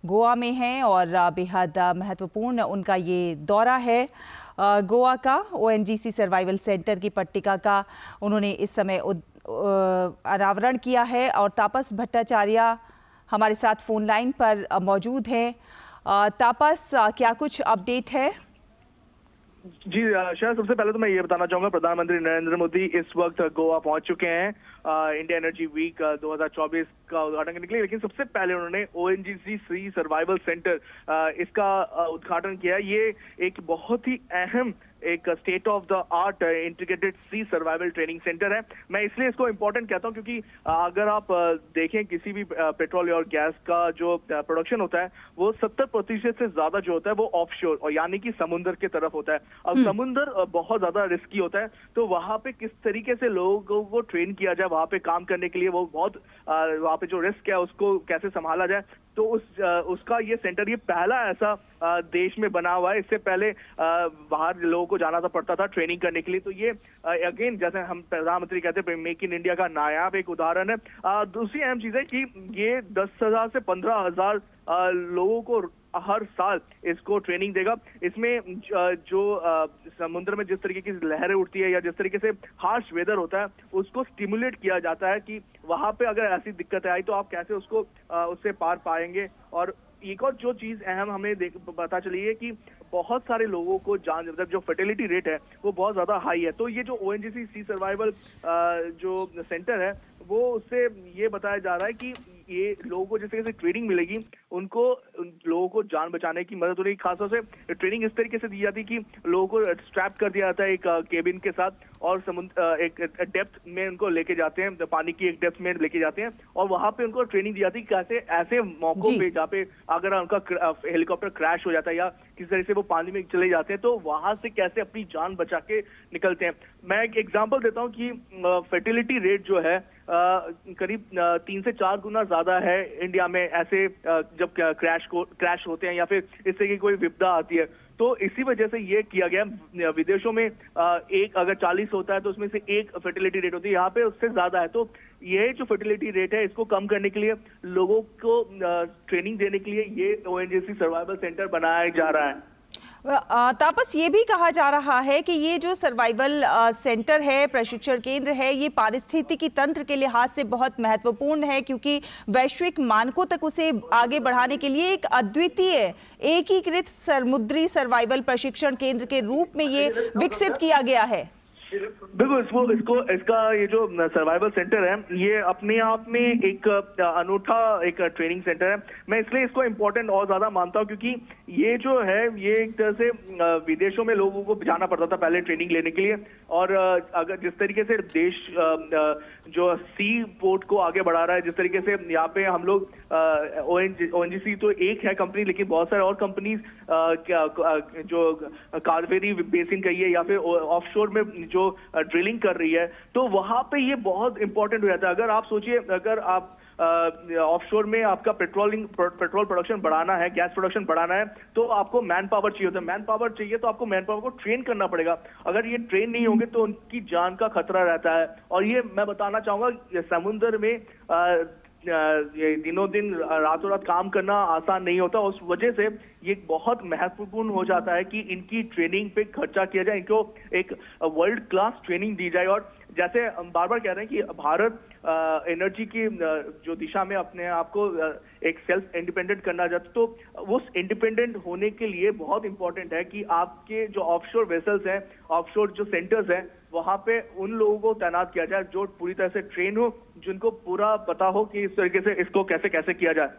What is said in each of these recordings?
गोवा में हैं और बेहद महत्वपूर्ण उनका ये दौरा है। गोवा का ओएनजीसी सर्वाइवल सेंटर की पट्टिका का उन्होंने इस समय अनावरण किया है और तापस भट्टाचार्य हमारे साथ फोन लाइन पर मौजूद हैं। तापस, क्या कुछ अपडेट है? जी शायद सबसे पहले तो मैं ये बताना चाहूंगा, प्रधानमंत्री नरेंद्र मोदी इस वक्त गोवा पहुंच चुके हैं इंडिया एनर्जी वीक 2024 का उद्घाटन करने के लिए। लेकिन सबसे पहले उन्होंने ओएनजीसी सी सर्वाइवल सेंटर इसका उद्घाटन किया। ये एक बहुत ही अहम एक state of the art integrated sea survival training centre है। मैं इसलिए इसको इंपॉर्टेंट कहता हूं क्योंकि अगर आप देखें किसी भी पेट्रोल और गैस का जो प्रोडक्शन होता है वो 70% से ज्यादा जो होता है वो ऑफशोर और यानी कि समुद्र की तरफ होता है। अब समुद्र बहुत ज्यादा रिस्की होता है, तो वहां पे किस तरीके से लोगों को ट्रेन किया जाए वहां पे काम करने के लिए, वो बहुत वहां पे जो रिस्क है उसको कैसे संभाला जाए, तो उसका ये सेंटर ये पहला ऐसा देश में बना हुआ है। इससे पहले बाहर लोगों को जाना था पड़ता था ट्रेनिंग करने के लिए। तो ये अगेन जैसे हम प्रधानमंत्री कहते हैं मेक इन इंडिया का नायाब एक उदाहरण है। दूसरी अहम चीज है कि ये 10,000 से 15,000 लोगों को हर साल इसको ट्रेनिंग देगा। इसमें जो समुद्र में जिस तरीके की लहरें उठती है या जिस तरीके से हार्श वेदर होता है उसको स्टिमुलेट किया जाता है कि वहां पे अगर ऐसी दिक्कत आई तो आप कैसे उसको उससे पार पाएंगे। और एक और जो चीज अहम हमें पता चली है कि बहुत सारे लोगों को जान जो फर्टिलिटी रेट है वो बहुत ज्यादा हाई है। तो ये जो ओएनजीसी सी सर्वाइवल जो सेंटर है वो उससे ये बताया जा रहा है कि ये लोगों को जिस तरीके से ट्रेनिंग मिलेगी उनको लोगों को जान बचाने की मदद हो रही। खासतौर से ट्रेनिंग इस तरीके से दी जाती है कि लोगों को स्ट्रैप कर दिया जाता है एक केबिन के साथ और एक डेप्थ में उनको लेके जाते हैं, पानी की एक डेप्थ में लेके जाते हैं और वहां पे उनको ट्रेनिंग दी जाती है कैसे ऐसे मौकों पे जहाँ पे अगर उनका हेलीकॉप्टर क्रैश हो जाता है या किस तरह से वो पानी में चले जाते हैं तो वहां से कैसे अपनी जान बचा के निकलते हैं। मैं एक एग्जांपल देता हूं कि फर्टिलिटी रेट जो है करीब 3 से 4 गुना ज्यादा है इंडिया में ऐसे जब क्रैश होते हैं या फिर इससे की कोई विपदा आती है। तो इसी वजह से ये किया गया। विदेशों में एक अगर 40 होता है तो उसमें से एक फर्टिलिटी रेट होती है, यहाँ पे उससे ज्यादा है। तो ये जो फर्टिलिटी रेट है इसको कम करने के लिए लोगों को ट्रेनिंग देने के लिए ये ओएनजीसी सर्वाइवल सेंटर बनाया जा रहा है। तापस, ये भी कहा जा रहा है कि ये जो सर्वाइवल सेंटर है, प्रशिक्षण केंद्र है, ये पारिस्थितिकी तंत्र के लिहाज से बहुत महत्वपूर्ण है क्योंकि वैश्विक मानकों तक उसे आगे बढ़ाने के लिए एक अद्वितीय एकीकृत समुद्री सर्वाइवल प्रशिक्षण केंद्र के रूप में ये विकसित किया गया है। बिल्कुल, इसका ये जो सर्वाइवल सेंटर है ये अपने आप में एक अनूठा एक ट्रेनिंग सेंटर है। मैं इसलिए इसको इम्पोर्टेंट और ज्यादा मानता हूँ क्योंकि ये जो है ये एक तरह से विदेशों में लोगों को जाना पड़ता था पहले ट्रेनिंग लेने के लिए। और अगर जिस तरीके से देश जो सी पोर्ट को आगे बढ़ा रहा है, जिस तरीके से यहाँ पे हम लोग ओएनजीसी तो एक है कंपनी, लेकिन बहुत सारे और कंपनीज जो कावेरी बेसिन कहिए या फिर ऑफशोर में जो ड्रिलिंग कर रही है, तो वहां पे ये बहुत इंपॉर्टेंट हो जाता है। अगर आप सोचिए, अगर आप ऑफशोर में आपका पेट्रोल प्रोडक्शन बढ़ाना है, गैस प्रोडक्शन बढ़ाना है, तो आपको मैन पावर चाहिए होता है। मैन पावर चाहिए तो आपको मैन पावर को ट्रेन करना पड़ेगा। अगर ये ट्रेन नहीं होंगे तो उनकी जान का खतरा रहता है। और ये मैं बताना चाहूंगा समुद्र में ये दिनों दिन रातों रात काम करना आसान नहीं होता। उस वजह से ये बहुत महत्वपूर्ण हो जाता है कि इनकी ट्रेनिंग पे खर्चा किया जाए, इनको एक वर्ल्ड क्लास ट्रेनिंग दी जाए। और जैसे हम बार बार कह रहे हैं कि भारत एनर्जी की जो दिशा में अपने आप को एक सेल्फ इंडिपेंडेंट करना चाहता, तो उस इंडिपेंडेंट होने के लिए बहुत इंपॉर्टेंट है कि आपके जो ऑफशोर वेसल्स हैं, ऑफशोर जो सेंटर्स हैं, वहां पे उन लोगों को तैनात किया जाए जो पूरी तरह से ट्रेन हो, जिनको पूरा पता हो कि इस तरीके से इसको कैसे कैसे किया जाए।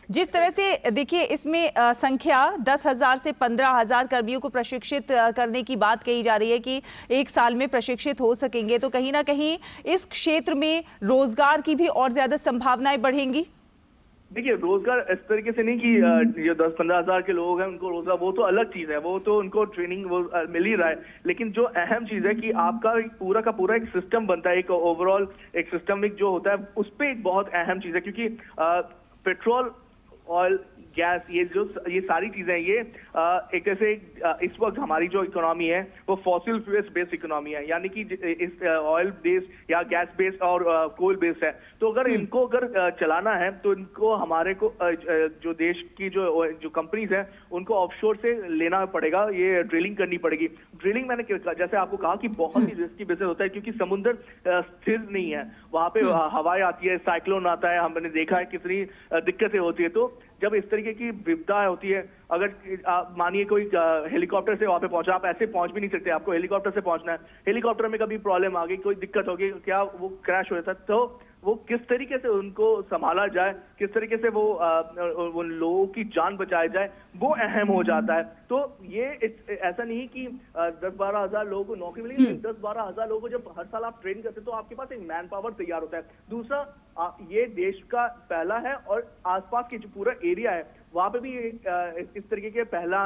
जिस तरह से देखिए इसमें संख्या 10,000 से 15,000 कर्मियों को प्रशिक्षित करने की बात कही जा रही है कि एक साल में प्रशिक्षित हो सकेंगे, तो कहीं ना कहीं इस क्षेत्र में रोजगार की भी और ज्यादा संभावनाएं बढ़ेंगी। देखिए, रोजगार इस तरीके से नहीं कि जो 10-15 हजार के लोग हैं उनको रोजगार, वो तो अलग चीज है, वो तो उनको ट्रेनिंग वो मिल ही रहा है। लेकिन जो अहम चीज है कि आपका पूरा का पूरा एक सिस्टम बनता है, एक ओवरऑल एक सिस्टमिक जो होता है, उस पर एक बहुत अहम चीज है। क्योंकि पेट्रोल, ऑयल, गैस, ये सारी चीजें, ये एक ऐसे इस वक्त हमारी जो इकोनॉमी है वो फॉसिल फ्यूल्स बेस्ड इकोनॉमी है, यानी कि इस ऑयल बेस्ड या गैस बेस्ड और कोल बेस्ड है। तो अगर इनको चलाना है तो इनको हमारे को जो देश की जो कंपनीज हैं उनको ऑफशोर से लेना पड़ेगा, ये ड्रिलिंग करनी पड़ेगी। ड्रिलिंग मैंने जैसे आपको कहा कि बहुत ही रिस्की बिजनेस होता है, क्योंकि समुद्र स्थिर नहीं है, वहां पे हवाएं आती है, साइक्लोन आता है, हमने देखा है कितनी दिक्कतें होती है। तो जब इस तरीके की विपदा होती है, अगर मानिए कोई हेलीकॉप्टर से वहां पे पहुंचा, आप ऐसे पहुंच भी नहीं सकते, आपको हेलीकॉप्टर से पहुंचना है, हेलीकॉप्टर में कभी प्रॉब्लम आ गई, कोई दिक्कत होगी, क्या वो क्रैश हो जाता है, तो वो किस तरीके से उनको संभाला जाए, किस तरीके से वो उन लोगों की जान बचाई जाए, वो अहम हो जाता है। तो ये ऐसा नहीं कि 10-12 हजार लोगों को नौकरी मिलेगी, 10-12 हजार लोगों को जब हर साल आप ट्रेन करते हैं तो आपके पास एक मैन पावर तैयार होता है। दूसरा, ये देश का पहला है और आसपास के जो पूरा एरिया है वहां पे भी इस तरीके के पहला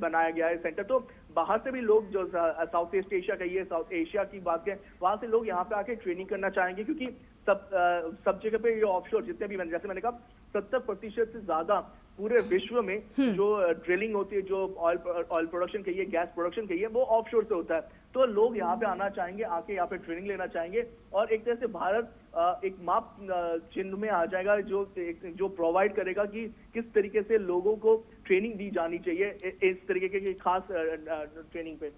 बनाया गया है सेंटर। तो बाहर से भी लोग, जो साउथ ईस्ट एशिया कहिए, साउथ एशिया की बात करें, वहां से लोग यहाँ पे आके ट्रेनिंग करना चाहेंगे, क्योंकि सब जगह पे ये ऑफशोर जितने भी जैसे मैंने कहा 70% से ज्यादा पूरे विश्व में जो ड्रिलिंग होती है, जो ऑयल प्रोडक्शन कहिए, गैस प्रोडक्शन कहिए, वो ऑफशोर से होता है। तो लोग यहाँ पे आना चाहेंगे, आके यहाँ पे ट्रेनिंग लेना चाहेंगे, और एक तरह से भारत एक माप चिन्ह में आ जाएगा जो प्रोवाइड करेगा कि किस तरीके से लोगों को ट्रेनिंग दी जानी चाहिए इस तरीके की खास ट्रेनिंग पे।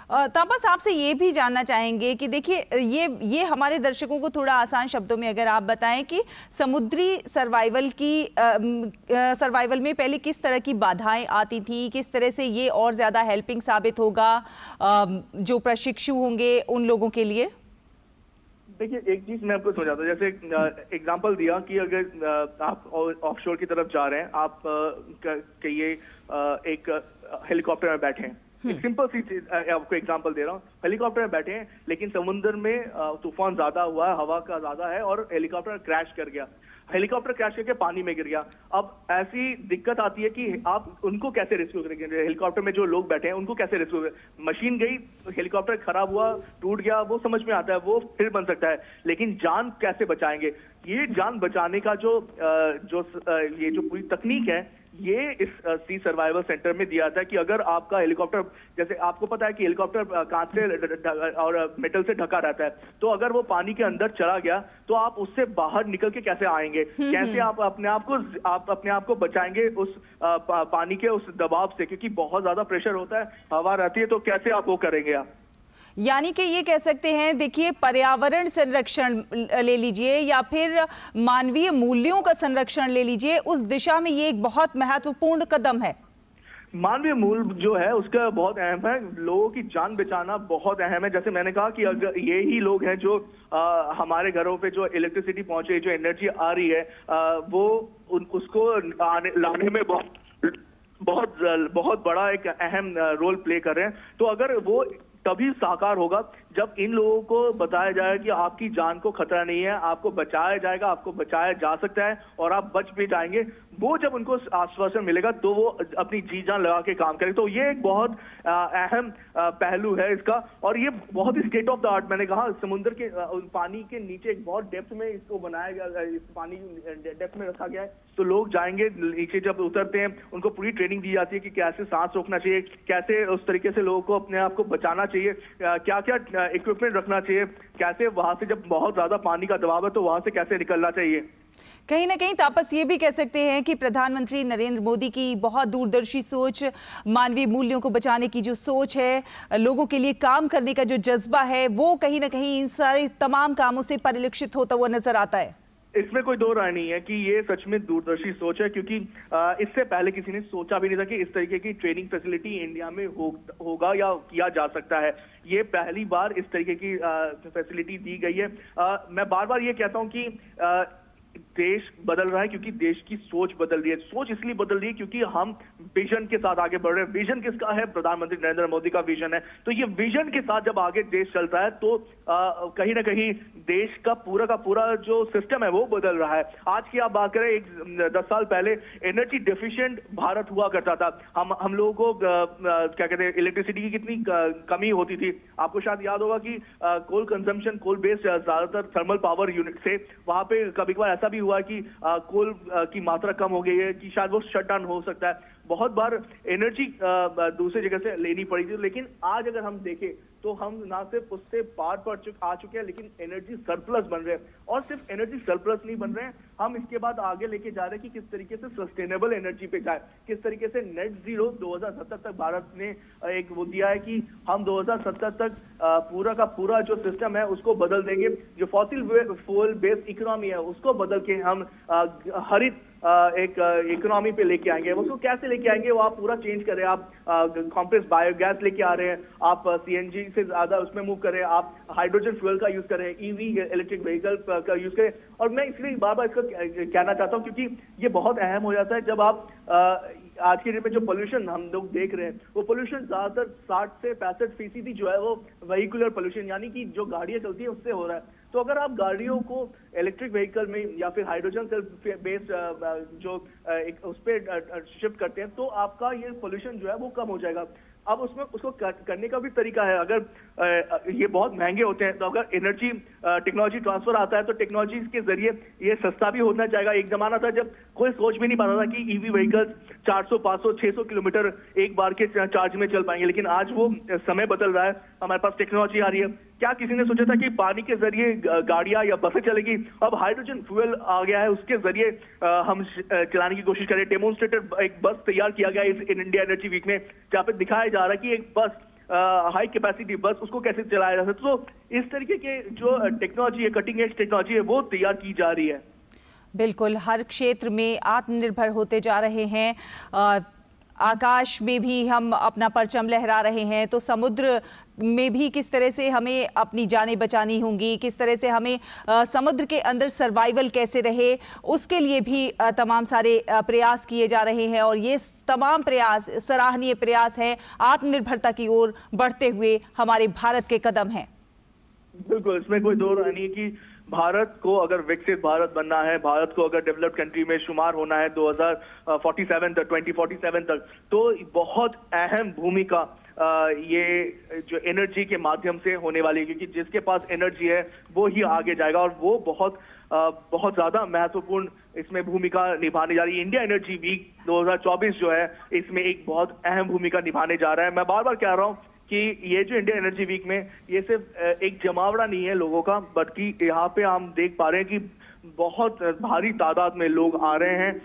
तापस, आपसे ये भी जानना चाहेंगे कि देखिए, ये हमारे दर्शकों को थोड़ा आसान शब्दों में अगर आप बताएं कि समुद्री सर्वाइवल में पहले किस तरह की बाधाएं आती थी, किस तरह से ये और ज्यादा हेल्पिंग साबित होगा जो प्रशिक्षु होंगे उन लोगों के लिए। देखिए, एक चीज मैं आपको समझाता हूँ, जैसे एग्जांपल दिया कि अगर आप ऑफशोर की तरफ जा रहे हैं, आप कहिए एक हेलीकॉप्टर में बैठे हैं, एक सिंपल सी चीज आपको एग्जांपल दे रहा हूँ, हेलीकॉप्टर में बैठे हैं लेकिन समुद्र में तूफान ज्यादा हुआ है, हवा का ज्यादा है और हेलीकॉप्टर क्रैश कर गया, हेलीकॉप्टर क्रैश करके पानी में गिर गया। अब ऐसी दिक्कत आती है कि आप उनको कैसे रेस्क्यू करेंगे, हेलीकॉप्टर में जो लोग बैठे हैं उनको कैसे रेस्क्यू करेंगे। मशीन गई, हेलीकॉप्टर खराब हुआ, टूट गया, वो समझ में आता है, वो फिर बन सकता है, लेकिन जान कैसे बचाएंगे? ये जान बचाने का ये जो पूरी तकनीक है, ये इस सी सर्वाइवल सेंटर में दिया था कि अगर आपका हेलीकॉप्टर, जैसे आपको पता है कि हेलीकॉप्टर कांच से और मेटल से ढका रहता है, तो अगर वो पानी के अंदर चला गया तो आप उससे बाहर निकल के कैसे आएंगे, कैसे आप अपने आप को बचाएंगे उस पानी के उस दबाव से, क्योंकि बहुत ज्यादा प्रेशर होता है, हवा रहती है, तो कैसे आप वो करेंगे आप? यानी कि ये कह सकते हैं, देखिए, पर्यावरण संरक्षण ले लीजिए या फिर मानवीय मूल्यों का संरक्षण ले लीजिए, उस दिशा में ये एक बहुत महत्वपूर्ण कदम है। मानवीय मूल्य जो है उसका बहुत अहम है, लोगों की जान बचाना बहुत अहम है। जैसे मैंने कहा कि अगर ये ही लोग हैं जो हमारे घरों पे जो इलेक्ट्रिसिटी पहुंचे, जो एनर्जी आ रही है, वो उसको लाने में बहुत बड़ा एक अहम रोल प्ले कर रहे हैं। तो अगर वो तभी साकार होगा जब इन लोगों को बताया जाए कि आपकी जान को खतरा नहीं है, आपको बचाया जाएगा, आपको बचाया जा सकता है और आप बच भी जाएंगे। वो जब उनको आश्वासन मिलेगा तो वो अपनी जी जान लगा के काम करेंगे। तो ये एक बहुत अहम पहलू है इसका, और ये बहुत ही स्टेट ऑफ द आर्ट, मैंने कहा, समुद्र के पानी के नीचे एक बहुत डेप्थ में इसको बनाया गया, इस पानी डेप्थ में रखा गया है। तो लोग जाएंगे नीचे, जब उतरते हैं उनको पूरी ट्रेनिंग दी जाती है कि कैसे सांस रोकना चाहिए, कैसे उस तरीके से लोगों को अपने आप को बचाना चाहिए, क्या क्या इक्विपमेंट रखना चाहिए, कैसे वहां से जब बहुत ज्यादा पानी का दबाव है तो वहां से कैसे निकलना चाहिए। कहीं ना कहीं तापस, ये भी कह सकते हैं कि प्रधानमंत्री नरेंद्र मोदी की बहुत दूरदर्शी सोच, मानवीय मूल्यों को बचाने की जो सोच है, लोगों के लिए काम करने का जो जज्बा है, वो कहीं ना कहीं इन सारे तमाम कामों से परिलक्षित होता हुआ नजर आता है। इसमें कोई दो राय नहीं है कि ये सच में दूरदर्शी सोच है, क्योंकि इससे पहले किसी ने सोचा भी नहीं था कि इस तरीके की ट्रेनिंग फैसिलिटी इंडिया में होगा या किया जा सकता है। ये पहली बार इस तरीके की फैसिलिटी दी गई है। मैं बार बार ये कहता हूं कि देश बदल रहा है क्योंकि देश की सोच बदल रही है। सोच इसलिए बदल रही है क्योंकि हम विजन के साथ आगे बढ़ रहे हैं। विजन किसका है? प्रधानमंत्री नरेंद्र मोदी का विजन है। तो ये विजन के साथ जब आगे देश चलता है तो कहीं ना कहीं देश का पूरा जो सिस्टम है वो बदल रहा है। आज की आप बात करें, 10 साल पहले एनर्जी डेफिशिएंट भारत हुआ करता था। हम लोगों को क्या कहते हैं, इलेक्ट्रिसिटी की कितनी कमी होती थी। आपको शायद याद होगा कि कोल कंजम्पशन, कोल बेस्ड ज्यादातर थर्मल पावर यूनिट से, वहां पे कभी कभार ऐसा भी हुआ कि कोल की मात्रा कम हो गई है, कि शायद वो शट डाउन हो सकता है। बहुत बार एनर्जी दूसरी जगह से लेनी पड़ी थी, लेकिन आज अगर हम देखें तो हम ना सिर्फ उससे पार आ चुके हैं, लेकिन एनर्जी सरप्लस बन रहे हैं। और सिर्फ एनर्जी सरप्लस नहीं बन रहे हैं, हम इसके बाद आगे लेके जा रहे हैं कि किस तरीके से सस्टेनेबल एनर्जी पे जाए, किस तरीके से नेट जीरो 2070 तक भारत ने एक वो दिया है कि हम 2070 तक पूरा का पूरा जो सिस्टम है उसको बदल देंगे। जो फॉसिल फ्यूल बेस्ड इकोनॉमी है उसको बदल के हम हरित एक इकोनॉमी पे लेके आएंगे। उसको कैसे लेके आएंगे वो आप पूरा चेंज करें। आप कॉम्प्रेस बायोगैस लेके आ रहे हैं, आप सीएनजी से ज्यादा उसमें मूव करें, आप हाइड्रोजन फ्यूल का यूज करें, ईवी इलेक्ट्रिक व्हीकल का यूज करें। और मैं इसलिए बार बार इसको कहना चाहता हूँ क्योंकि ये बहुत अहम हो जाता है जब आप आज के डेट में जो पोल्यूशन हम लोग देख रहे हैं वो पोल्यूशन ज्यादातर 60 से 65% जो है वो व्हीकुलर पोल्यूशन यानी कि जो गाड़ियां चलती है उससे हो रहा है। तो अगर आप गाड़ियों को इलेक्ट्रिक व्हीकल में या फिर हाइड्रोजन सेल बेस्ड उस पर शिफ्ट करते हैं तो आपका ये पोल्यूशन जो है वो कम हो जाएगा। अब उसमें उसको करने का भी तरीका है। अगर ये बहुत महंगे होते हैं तो अगर एनर्जी टेक्नोलॉजी ट्रांसफर आता है तो टेक्नोलॉजी के जरिए ये सस्ता भी होना चाहेगा। एक जमाना था जब कोई सोच भी नहीं पाता था कि ईवी व्हीकल्स 400, 500, 600 किलोमीटर एक बार के चार्ज में चल पाएंगे, लेकिन आज वो समय बदल रहा है, हमारे पास टेक्नोलॉजी आ रही है। क्या किसी ने सोचा था कि पानी के जरिए गाड़ियां या बसें चलेगी? अब हाइड्रोजन फ्यूल आ गया है, उसके जरिए हम चलाने की कोशिश करें। डेमोन्स्ट्रेटर एक बस तैयार किया गया इस इंडिया एनर्जी वीक में, जहाँ पे दिखाया जा रहा है कि एक बस हाई कैपेसिटी बस उसको कैसे चलाया जा सकता है। तो इस तरीके के जो टेक्नोलॉजी है, कटिंग एज टेक्नोलॉजी है, वो तैयार की जा रही है। बिल्कुल, हर क्षेत्र में आत्मनिर्भर होते जा रहे हैं। आकाश में भी हम अपना परचम लहरा रहे हैं, तो समुद्र में भी किस तरह से हमें अपनी जानें बचानी होंगी, किस तरह से हमें समुद्र के अंदर सर्वाइवल कैसे रहे, उसके लिए भी तमाम सारे प्रयास किए जा रहे हैं। और ये तमाम प्रयास सराहनीय प्रयास है, आत्मनिर्भरता की ओर बढ़ते हुए हमारे भारत के कदम हैं। बिल्कुल, इसमें कोई दो राय नहीं कि भारत को अगर विकसित भारत बनना है, भारत को अगर डेवलप्ड कंट्री में शुमार होना है 2047 तक, तो बहुत अहम भूमिका ये जो एनर्जी के माध्यम से होने वाली है, क्योंकि जिसके पास एनर्जी है वो ही आगे जाएगा और वो बहुत ज्यादा महत्वपूर्ण इसमें भूमिका निभाने जा रही है। इंडिया एनर्जी वीक 2024 जो है इसमें एक बहुत अहम भूमिका निभाने जा रहा है। मैं बार बार कह रहा हूँ कि ये जो इंडिया एनर्जी वीक में ये सिर्फ एक जमावड़ा नहीं है लोगों का, बल्कि यहाँ पे हम देख पा रहे हैं कि बहुत भारी तादाद में लोग आ रहे हैं।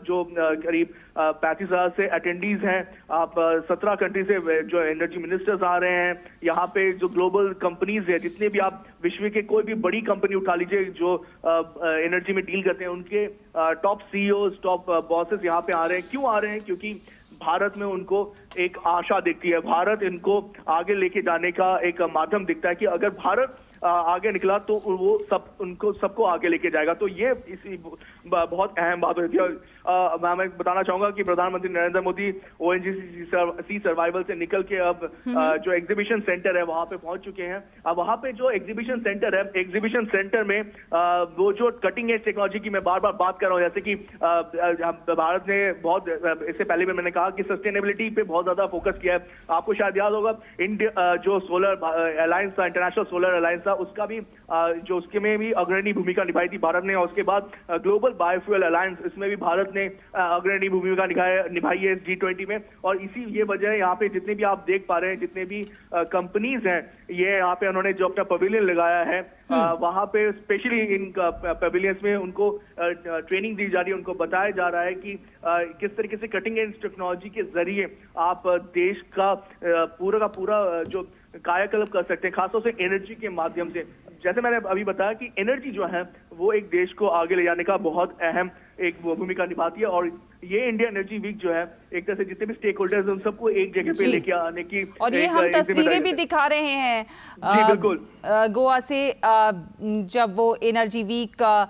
जो करीब 35,000 से अटेंडीज हैं। आप 17 कंट्री से जो एनर्जी मिनिस्टर्स आ रहे हैं। यहाँ पे जो ग्लोबल कंपनीज है, जितने भी आप विश्व के कोई भी बड़ी कंपनी उठा लीजिए जो एनर्जी में डील करते हैं, उनके टॉप सीईओज, टॉप बॉसेस यहाँ पे आ रहे हैं। क्यों आ रहे हैं? क्योंकि भारत में उनको एक आशा दिखती है, भारत इनको आगे लेके जाने का एक माध्यम दिखता है कि अगर भारत आगे निकला तो वो सबको आगे लेके जाएगा। तो ये इसी बहुत अहम बात होती है। मैं बताना चाहूंगा कि प्रधानमंत्री नरेंद्र मोदी ओएनजीसी सर्वाइवल से निकल के अब जो एग्जीबिशन सेंटर है वहां पे पहुंच चुके हैं। अब वहां पे जो एग्जीबिशन सेंटर है, एग्जीबिशन सेंटर में वो जो कटिंग एज टेक्नोलॉजी की मैं बार बार बात कर रहा हूँ, जैसे कि भारत ने बहुत इससे पहले भी मैंने कहा कि सस्टेनेबिलिटी पे बहुत ज्यादा फोकस किया है। आपको शायद याद होगा इंडिया जो सोलर अलायंस था, इंटरनेशनल सोलर अलायंस था, उसका भी जो उसके में भी अग्रणी भूमिका निभाई थी भारत ने। और उसके बाद ग्लोबल बायोफ्यूल अलायंस, इसमें भी भारत ने अग्रणी भूमिका निभाई है G20 में। और इसी ये वजह है यहाँ पे जितने भी आप देख पा रहे हैं, जितने भी कंपनीज हैं, ये यहाँ पे उन्होंने जो अपना पवेलियन लगाया है, वहां पे स्पेशली इन पवेलियंस में उनको ट्रेनिंग दी जा रही है, उनको बताया जा रहा है कि किस तरीके से कटिंग एज टेक्नोलॉजी के जरिए आप देश का पूरा जो कायाकल्प कर सकते हैं, खासतौर से एनर्जी के माध्यम से। जैसे मैंने अभी बताया कि एनर्जी जो है वो एक देश को आगे ले जाने का बहुत अहम एक भूमिका निभाती है। और ये इंडिया एनर्जी वीक जो है एक तरह से जितने भी स्टेक होल्डर्स हैं उन सबको एक जगह पे लेके आने की, और ये हम तस्वीरें भी दिखा रहे हैं जी बिल्कुल गोवा से, जब वो एनर्जी वीक का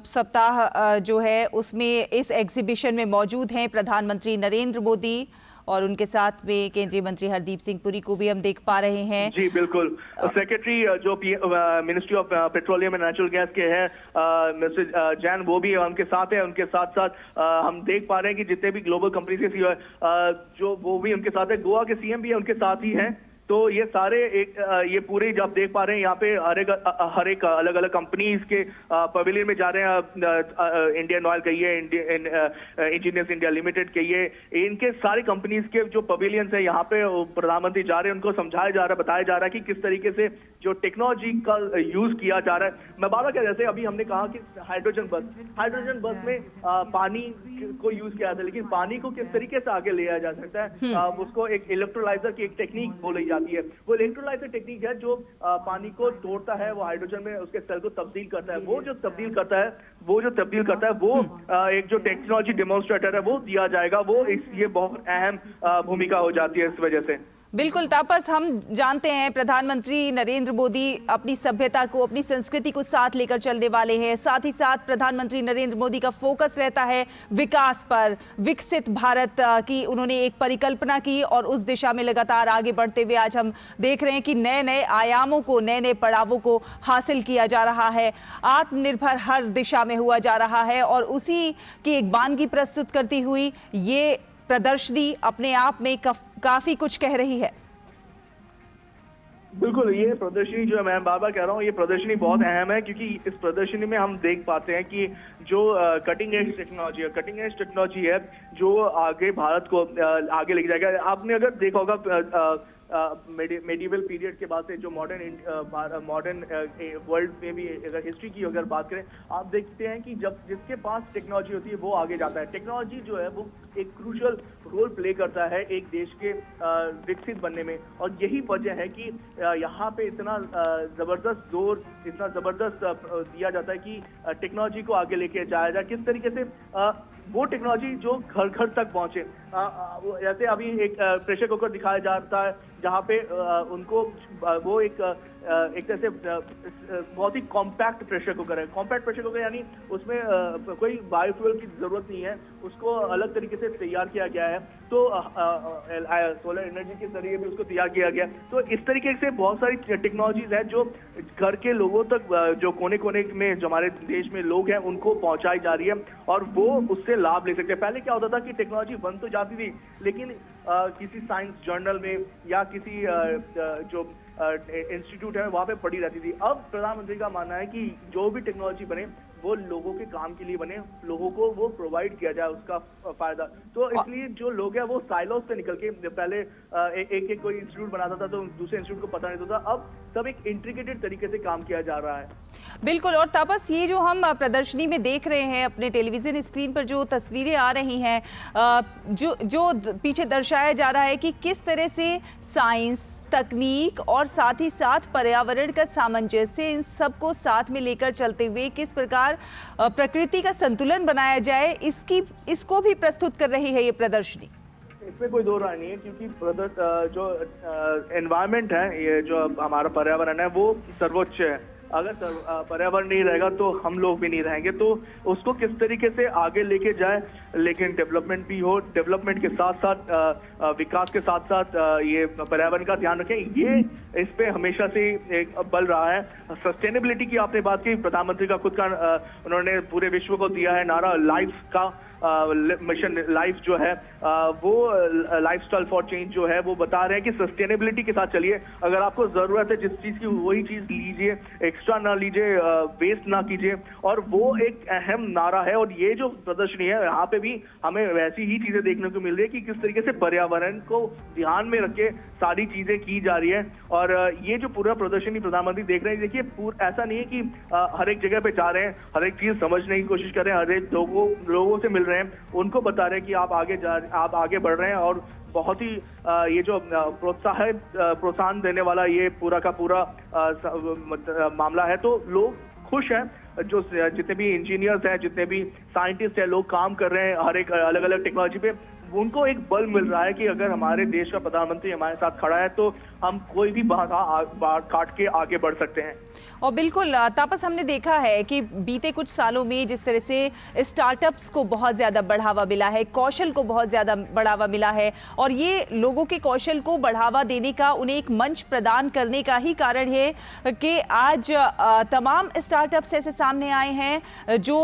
सप्ताह जो है उसमें इस एग्जीबिशन में मौजूद हैं प्रधानमंत्री नरेंद्र मोदी और उनके साथ में केंद्रीय मंत्री हरदीप सिंह पुरी को भी हम देख पा रहे हैं। जी बिल्कुल, सेक्रेटरी जो ministry of petroleum and natural gas के हैं मिस्टर जैन, वो भी उनके साथ है। उनके साथ साथ हम देख पा रहे हैं कि जितने भी ग्लोबल कंपनीज के सीईओ जो वो भी उनके साथ है, गोवा के सीएम भी उनके साथ ही हैं। तो ये सारे ये पूरे जो आप देख पा रहे हैं यहाँ पे हर एक अलग अलग कंपनीज के पवेलियन में जा रहे हैं। इंडियन ऑयल कहिए, इंजीनियर्स इंडिया लिमिटेड कहिए, इनके सारी कंपनीज के जो पवेलियंस है यहाँ पे प्रधानमंत्री जा रहे हैं, उनको समझाया जा रहा है, बताया जा रहा है कि किस तरीके से जो टेक्नोलॉजी का यूज किया जा रहा है। मैं बार बार क्या, जैसे अभी हमने कहा कि हाइड्रोजन बस में पानी को यूज किया जाता है, लेकिन पानी को किस तरीके से आगे लिया जा सकता है, उसको एक इलेक्ट्रोलाइजर की एक टेक्निक बोली जाती है। वो इलेक्ट्रोलाइजर टेक्निक है जो पानी को तोड़ता है, वो हाइड्रोजन में उसके सेल को तब्दील करता है। वो जो तब्दील करता है वो एक जो टेक्नोलॉजी डेमोन्स्ट्रेटर है वो दिया जाएगा। ये बहुत अहम भूमिका हो जाती है इस वजह से। बिल्कुल तापस, हम जानते हैं प्रधानमंत्री नरेंद्र मोदी अपनी सभ्यता को, अपनी संस्कृति को साथ लेकर चलने वाले हैं। साथ ही साथ प्रधानमंत्री नरेंद्र मोदी का फोकस रहता है विकास पर। विकसित भारत की उन्होंने एक परिकल्पना की और उस दिशा में लगातार आगे बढ़ते हुए आज हम देख रहे हैं कि नए नए आयामों को, नए नए पड़ावों को हासिल किया जा रहा है। आत्मनिर्भर हर दिशा में हुआ जा रहा है और उसी की एक वानगी प्रस्तुत करती हुई ये प्रदर्शनी अपने आप में काफी कुछ कह रही है। बिल्कुल, ये प्रदर्शनी जो है, मैं बार बार कह रहा हूँ, ये प्रदर्शनी बहुत अहम है क्योंकि इस प्रदर्शनी में हम देख पाते हैं कि जो कटिंग एज टेक्नोलॉजी है जो आगे भारत को आगे लेके जाएगा। आपने अगर देखा होगा मेडिवल पीरियड के बाद से जो मॉडर्न वर्ल्ड में भी अगर हिस्ट्री की अगर बात करें, आप देखते हैं कि जब जिसके पास टेक्नोलॉजी होती है वो आगे जाता है। टेक्नोलॉजी जो है वो एक क्रूशियल रोल प्ले करता है एक देश के विकसित बनने में, और यही वजह है कि यहाँ पे इतना जबरदस्त जोर, इतना जबरदस्त दिया जाता है कि टेक्नोलॉजी को आगे लेके जाया जाए। किस तरीके से वो टेक्नोलॉजी जो घर घर तक पहुंचे। जैसे अभी एक प्रेशर कुकर दिखाया जाता है जहाँ पे उनको वो एक तरह से बहुत ही कॉम्पैक्ट प्रेशर कुकर है। कॉम्पैक्ट प्रेशर कुकर यानी उसमें कोई बायोफ्यूल की जरूरत नहीं है, उसको अलग तरीके से तैयार किया गया है। तो सोलर एनर्जी के जरिए भी उसको तैयार किया गया। तो इस तरीके से बहुत सारी टेक्नोलॉजीज है जो घर के लोगों तक, जो कोने कोने में जो हमारे देश में लोग हैं उनको पहुंचाई जा रही है और वो उससे लाभ ले सकते हैं। पहले क्या होता था कि टेक्नोलॉजी बन तो जाती थी लेकिन किसी साइंस जर्नल में या किसी जो इंस्टीट्यूट है वहां पे पड़ी रहती थी। अब प्रधानमंत्री का मानना है कि जो भी टेक्नोलॉजी बने वो लोगों के काम के लिए बने, लोगों को वो प्रोवाइड किया जाए उसका फायदा। तो इसलिए जो लोग हैं वो साइलोस से निकल के, पहले एक कोई इंस्टीट्यूट बनाता था तो दूसरे इंस्टीट्यूट को पता नहीं होता, अब सब एक इंट्रिकेटेड तरीके से काम किया जा रहा है। बिल्कुल, और तापस, ये जो हम प्रदर्शनी में देख रहे हैं अपने टेलीविजन स्क्रीन पर जो तस्वीरें आ रही हैं, जो पीछे दर्शाया जा रहा है कि किस तरह से साइंस, तकनीक और साथ ही साथ पर्यावरण का सामंजस्य, इन सबको साथ में लेकर चलते हुए किस प्रकार प्रकृति का संतुलन बनाया जाए, इसको भी प्रस्तुत कर रही है ये प्रदर्शनी। इसमें कोई दो राय नहीं है क्योंकि जो एनवायरनमेंट है, ये जो हमारा पर्यावरण है वो सर्वोच्च है। अगर पर्यावरण नहीं रहेगा तो हम लोग भी नहीं रहेंगे। तो उसको किस तरीके से आगे लेके जाए, लेकिन डेवलपमेंट भी हो, डेवलपमेंट के साथ साथ विकास के साथ साथ ये पर्यावरण का ध्यान रखें, ये इस पे हमेशा से एक बल रहा है। सस्टेनेबिलिटी की आपने बात की, प्रधानमंत्री का खुद का उन्होंने पूरे विश्व को दिया है नारा लाइफ का, मिशन लाइफ जो है वो लाइफस्टाइल फॉर चेंज जो है वो बता रहे हैं कि सस्टेनेबिलिटी के साथ चलिए। अगर आपको जरूरत है जिस चीज की वही चीज लीजिए, एक्स्ट्रा ना लीजिए, वेस्ट ना कीजिए, और वो एक अहम नारा है। और ये जो प्रदर्शनी है यहाँ पे भी हमें वैसी ही चीजें देखने को मिल रही है कि किस तरीके से पर्यावरण को ध्यान में रख के सारी चीजें की जा रही है। और ये जो पूरा प्रदर्शनी प्रधानमंत्री देख रहे हैं, देखिए ऐसा नहीं है कि हर एक जगह पे जा रहे हैं, हर एक चीज समझने की कोशिश कर रहे हैं, हर एक लोगों से मिल रहे हैं, उनको बता रहे हैं कि आप आगे बढ़ रहे हैं। और बहुत ही ये जो प्रोत्साहन देने वाला ये पूरा का पूरा मामला है। तो लोग खुश हैं, जो जितने भी इंजीनियर्स हैं, जितने भी साइंटिस्ट हैं, लोग काम कर रहे हैं हर एक अलग अलग टेक्नोलॉजी पे, उनको एक बल मिल रहा है कि अगर हमारे देश का प्रधानमंत्री हमारे साथ खड़ा है तो हम कोई भी बाधा काट के आगे बढ़ सकते हैं। और बिल्कुल तापस, हमने देखा है कि बीते कुछ सालों में जिस तरह से स्टार्टअप्स को बहुत ज़्यादा बढ़ावा मिला है, कौशल को बहुत ज़्यादा बढ़ावा मिला है, और ये लोगों के कौशल को बढ़ावा देने का, उन्हें एक मंच प्रदान करने का ही कारण है कि आज तमाम स्टार्टअप्स ऐसे सामने आए हैं जो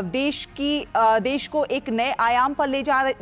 देश को एक नए आयाम पर ले जाने